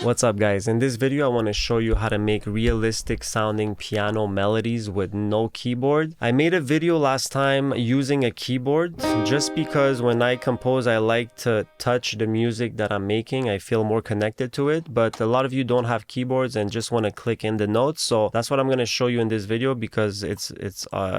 What's up guys, in this video I want to show you how to make realistic sounding piano melodies with no keyboard. I made a video last time using a keyboard just because when I compose I like to touch the music that I'm making. I feel more connected to it, but a lot of you don't have keyboards and just want to click in the notes, so that's what I'm going to show you in this video because it's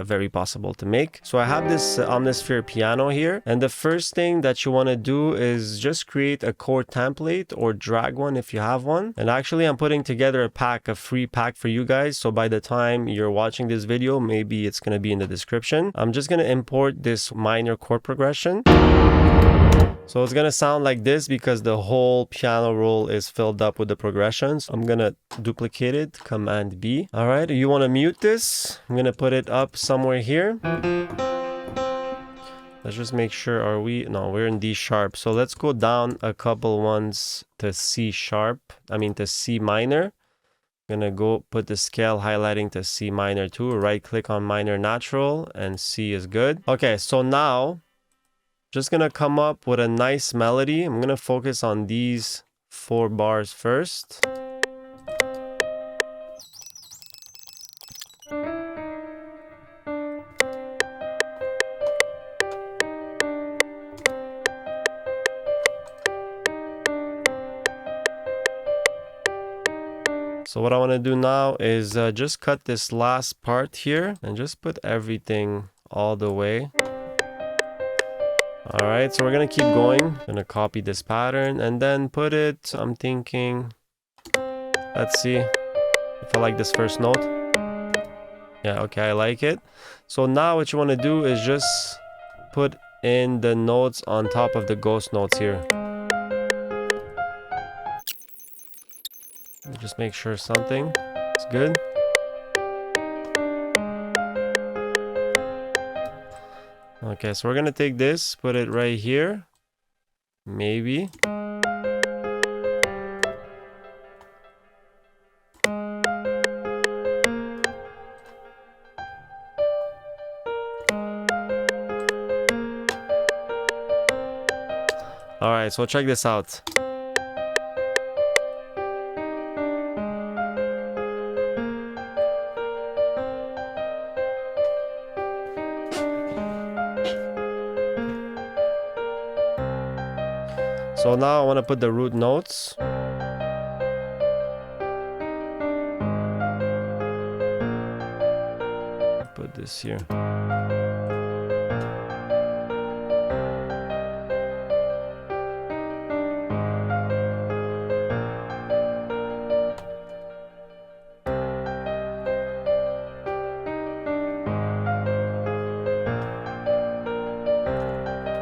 very possible to make. So I have this Omnisphere piano here, and the first thing that you want to do is just create a chord template or drag one if you have one. And actually I'm putting together a free pack for you guys, so by the time you're watching this video, maybe it's going to be in the description. I'm just going to import this minor chord progression. So it's going to sound like this because the whole piano roll is filled up with the progressions. I'm going to duplicate it, Command B. All right, you want to mute this. I'm going to put it up somewhere here. Let's just make sure, we're in D sharp. So let's go down a couple ones to C sharp, to C minor. I'm gonna go put the scale highlighting to C minor too. Right click on minor natural and C is good. Okay, so now just gonna come up with a nice melody. I'm gonna focus on these 4 bars first. So what I want to do now is just cut this last part here and just put everything all the way. All right, so we're going to keep going. I'm going to copy this pattern and then put it, I'm thinking, let's see if I like this first note. Yeah, okay, I like it. So now what you want to do is just put in the notes on top of the ghost notes here. Just make sure something is good. Okay, so we're gonna take this, put it right here. Maybe. All right, so check this out. So now I want to put the root notes. Put this here.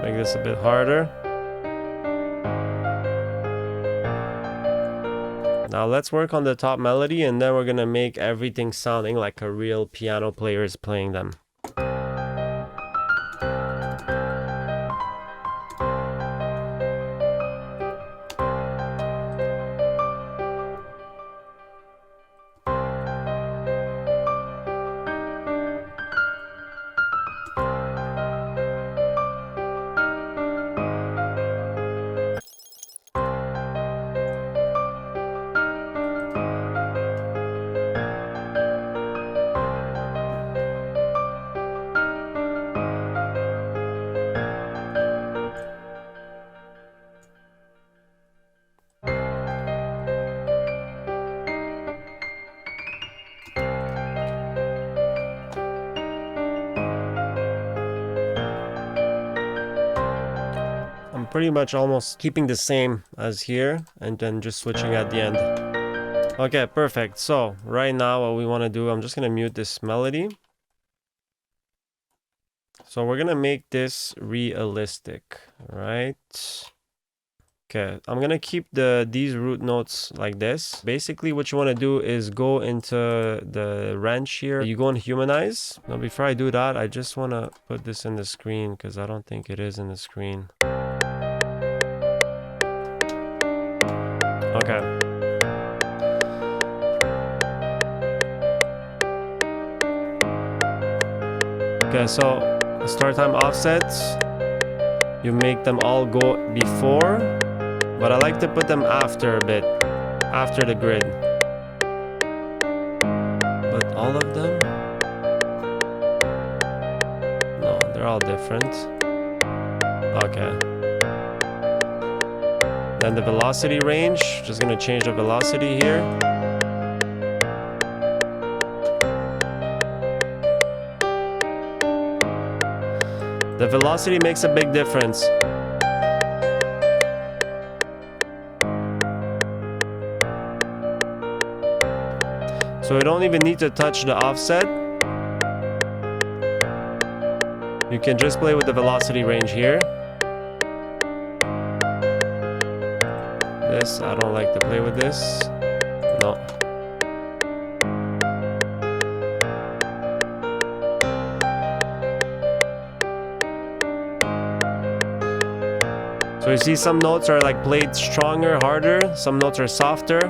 Make this a bit harder. Now let's work on the top melody and then we're gonna make everything sounding like a real piano player is playing them. Pretty much almost keeping the same as here and then just switching at the end. Okay, perfect. So right now what we want to do, I'm just going to mute this melody. So we're going to make this realistic, right? Okay, I'm going to keep these root notes like this. Basically what you want to do is go into the wrench here. You go and humanize. Now before I do that, I just want to put this in the screen because I don't think it is in the screen. Okay. Okay, so start time offsets, you make them all go before, but I like to put them after a bit. after the grid. But all of them? No, they're all different. Okay. Then the velocity range, just gonna change the velocity here. The velocity makes a big difference. So you don't even need to touch the offset. You can just play with the velocity range here. This, I don't like to play with this. No. So you see some notes are like played stronger, harder. Some notes are softer.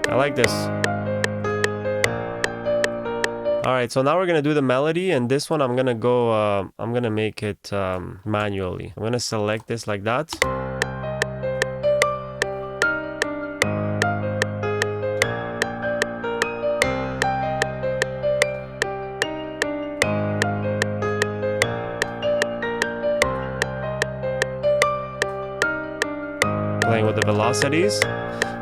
I like this. Alright, so now we're gonna do the melody, and this one I'm gonna go, I'm gonna make it manually. I'm gonna select this like that. Playing with the velocities.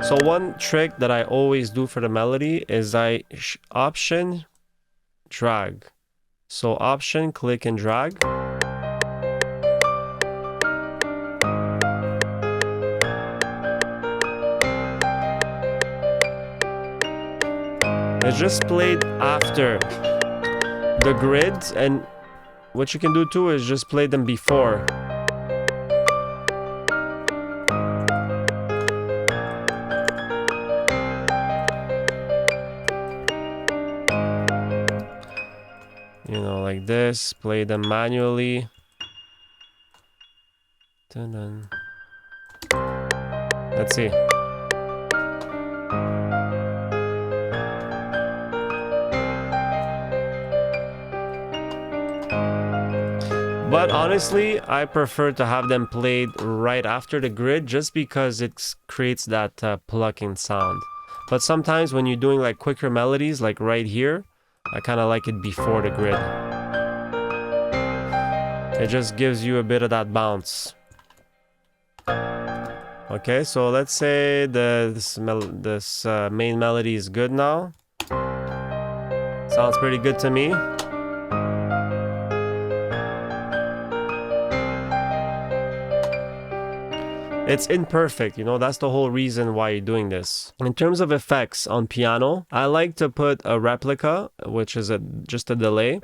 So one trick that I always do for the melody is I option drag. So option, click and drag. It's just played after the grid, and what you can do too is just play them before. You know, like this, play them manually. Dun-dun. Let's see. But honestly, I prefer to have them played right after the grid just because it creates that plucking sound. But sometimes when you're doing like quicker melodies, like right here, I kind of like it before the grid. It just gives you a bit of that bounce. Okay, so let's say this main melody is good now. Sounds pretty good to me. It's imperfect, you know, that's the whole reason why you're doing this. In terms of effects on piano, I like to put a replica, which is just a delay.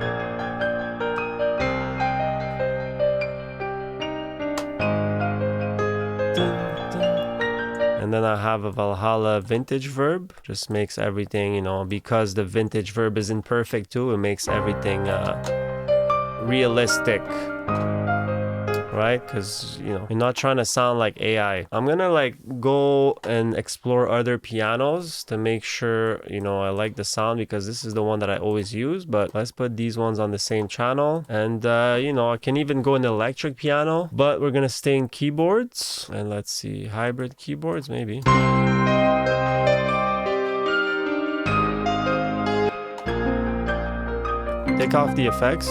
And then I have a Valhalla vintage verb. Just makes everything, you know, because the vintage verb is imperfect too, it makes everything realistic. Right? Because, you know, you're not trying to sound like AI. I'm gonna like go and explore other pianos to make sure, you know, I like the sound, because this is the one that I always use. But let's put these ones on the same channel. And, you know, I can even go in electric piano, but we're gonna stay in keyboards. And let's see, hybrid keyboards, maybe. Take off the effects.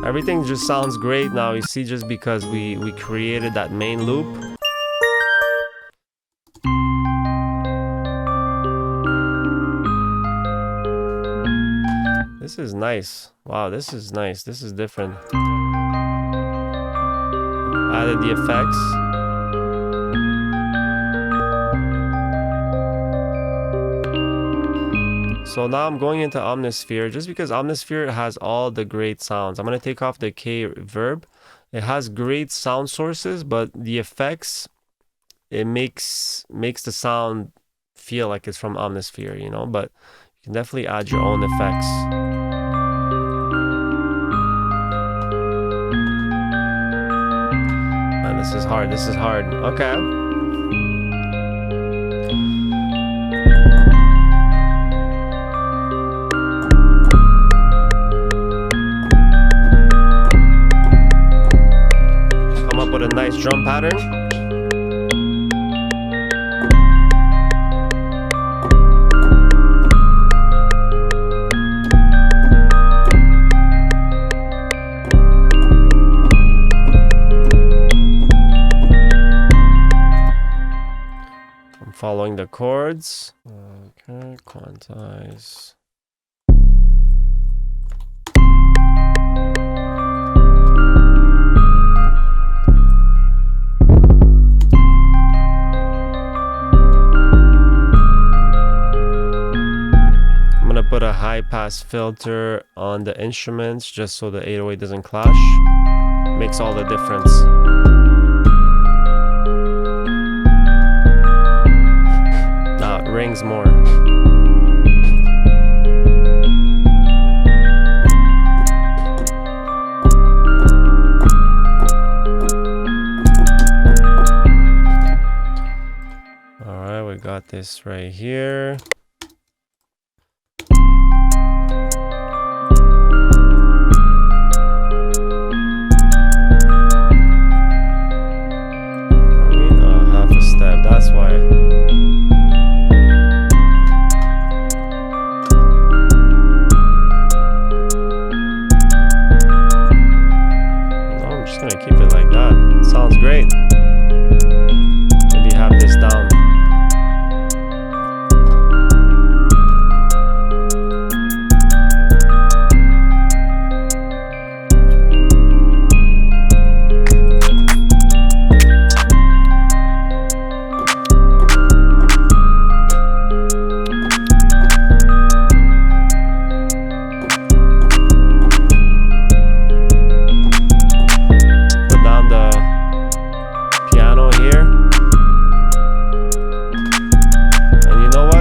Everything just sounds great now, you see, just because we created that main loop. This is nice. Wow, this is nice. This is different. Added the effects. So now I'm going into Omnisphere, just because Omnisphere has all the great sounds. I'm going to take off the K verb. It has great sound sources, but the effects, it makes the sound feel like it's from Omnisphere, you know, but you can definitely add your own effects. And this is hard. Okay. drum pattern. I'm following the chords. Okay, quantize. Put a high pass filter on the instruments just so the 808 doesn't clash. Makes all the difference. Now it rings more. Alright, we got this right here. That's why. No, I'm just gonna keep it like that. Sounds great. Maybe have this down.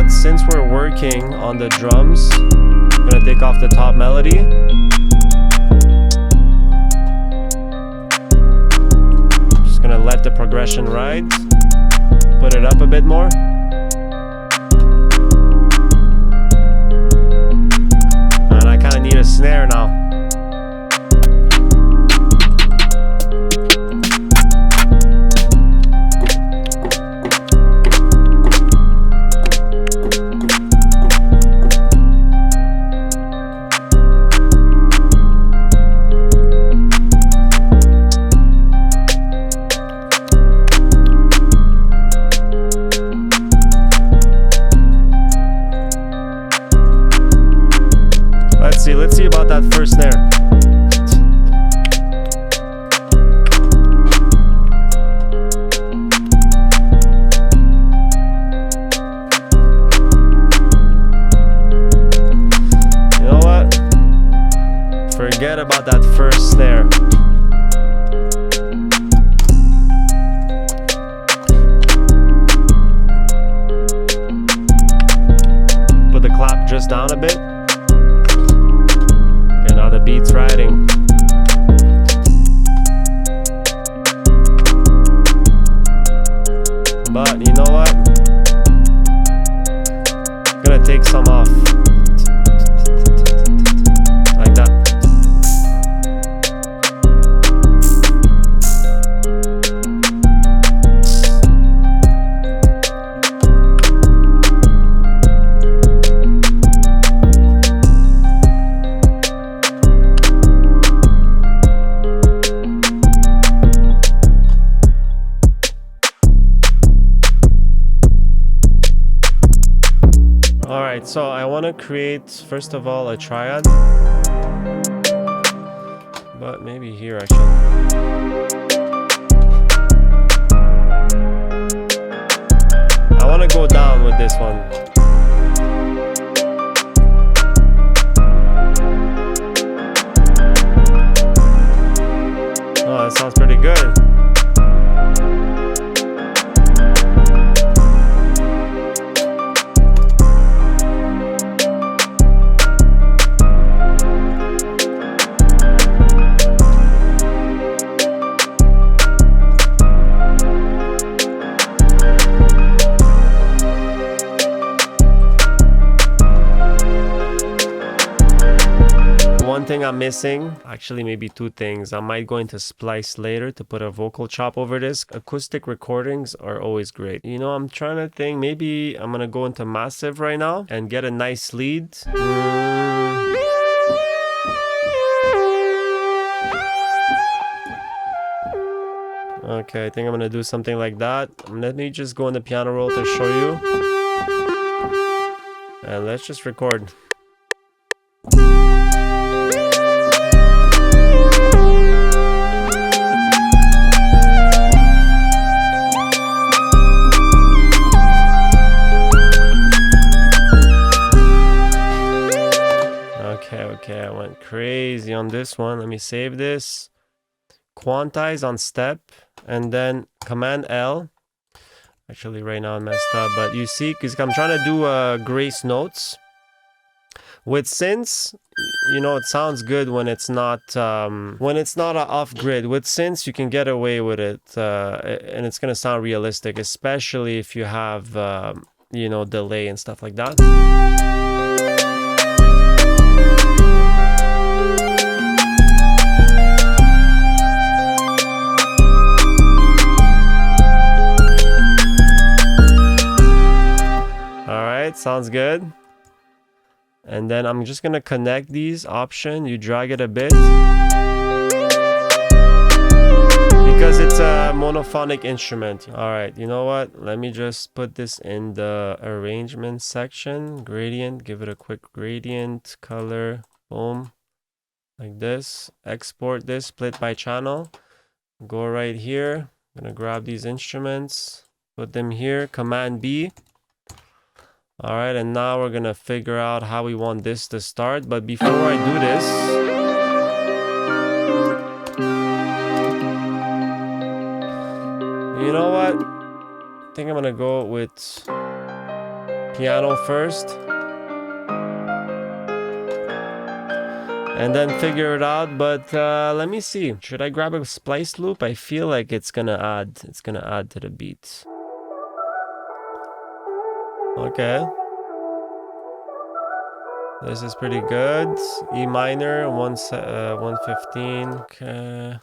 Since we're working on the drums, I'm gonna take off the top melody. Just gonna let the progression ride. Put it up a bit more. And I kinda need a snare now. Let's see about that first snare. You know what? Forget about that first snare. Put the clap just down a bit. Now the beat's riding. But you know what? I'm gonna take some off. Like that. Alright, so I want to create, first of all, a triad. But maybe here actually. I want to go down with this one. Oh, that sounds pretty good. one thing I'm missing. Actually, maybe two things. I might go into Splice later to put a vocal chop over this. Acoustic recordings are always great. You know, I'm trying to think. Maybe I'm gonna go into Massive right now and get a nice lead. Okay, I think I'm gonna do something like that. Let me just go in the piano roll to show you. And let's just record. Okay, I went crazy on this one. Let me save this. Quantize on step, and then Command L. Actually, right now I messed up, but you see, because I'm trying to do grace notes. With synths, you know, it sounds good when it's not off grid. With synths, you can get away with it, and it's gonna sound realistic, especially if you have you know, delay and stuff like that. Sounds good. And then I'm just gonna connect these option. You drag it a bit because it's a monophonic instrument. All right, you know what? Let me just put this in the arrangement section. Gradient, give it a quick gradient, color, boom, like this. Export this, split by channel. Go right here. I'm gonna grab these instruments, put them here, Command B. All right, and now we're gonna figure out how we want this to start. But before I do this, you know what? I think I'm gonna go with piano first, and then figure it out. But let me see. Should I grab a splice loop? I feel like it's gonna add to the beat. Okay. This is pretty good. E minor, 115. Okay.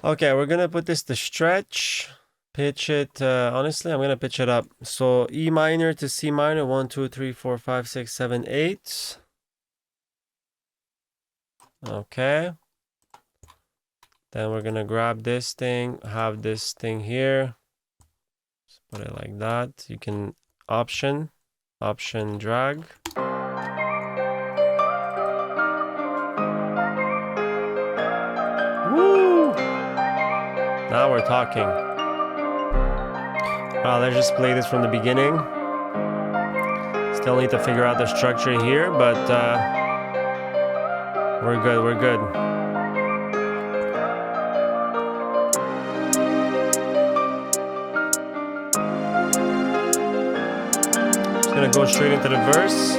Okay, we're gonna put this to stretch. Pitch it. Honestly, I'm gonna pitch it up. So E minor to C minor, 1, 2, 3, 4, 5, 6, 7, 8. Okay. Then we're gonna grab this thing, have this thing here. Just put it like that. You can option drag. Woo! Now we're talking. Let's just play this from the beginning. Still need to figure out the structure here, but we're good. Gonna go straight into the verse.